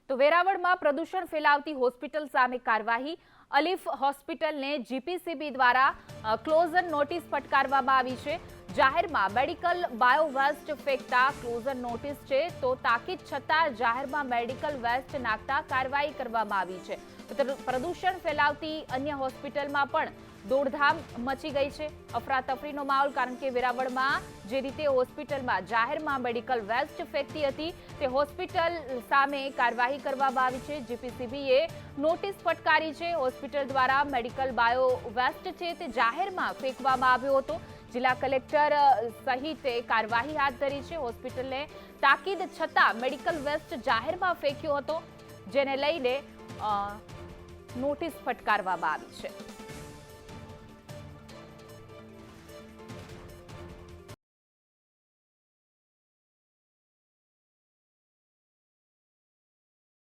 તો વેરાવળમાં પ્રદૂષણ ફેલાવતી હોસ્પિટલ સામે કાર્યવાહી। અલીફ હોસ્પિટલને જીપીસીબી દ્વારા ક્લોઝર નોટિસ ફટકારવામાં આવી છે। જાહેરમાં મેડિકલ બાયોવેસ્ટ ફેંકતા ક્લોઝર નોટિસ છે, તો તાકીદ છતાં જાહેરમાં મેડિકલ વેસ્ટ નાખતા કાર્યવાહી કરવામાં આવી છે। પ્રદૂષણ ફેલાવતી અન્ય હોસ્પિટલમાં પણ દોડધામ મચી ગઈ છે। અફરાતફરીનો માહોલ, કારણ કે વેરાવળમાં જે રીતે હોસ્પિટલમાં જાહેરમાં મેડિકલ વેસ્ટ ફેંકતી હતી તે હોસ્પિટલ સામે કાર્યવાહી કરવામાં આવી છે। જીપીસીબીએ નોટિસ ફટકારી છે। હોસ્પિટલ દ્વારા મેડિકલ બાયો વેસ્ટ છે તે જાહેરમાં ફેંકવામાં આવ્યો હતો। જિલ્લા કલેક્ટર સહિતે કાર્યવાહી હાથ ધરી છે। હોસ્પિટલને તાકીદ છતાં મેડિકલ વેસ્ટ જાહેરમાં ફેંક્યો હતો, જેને લઈને નોટિસ ફટકારવામાં આવી છે।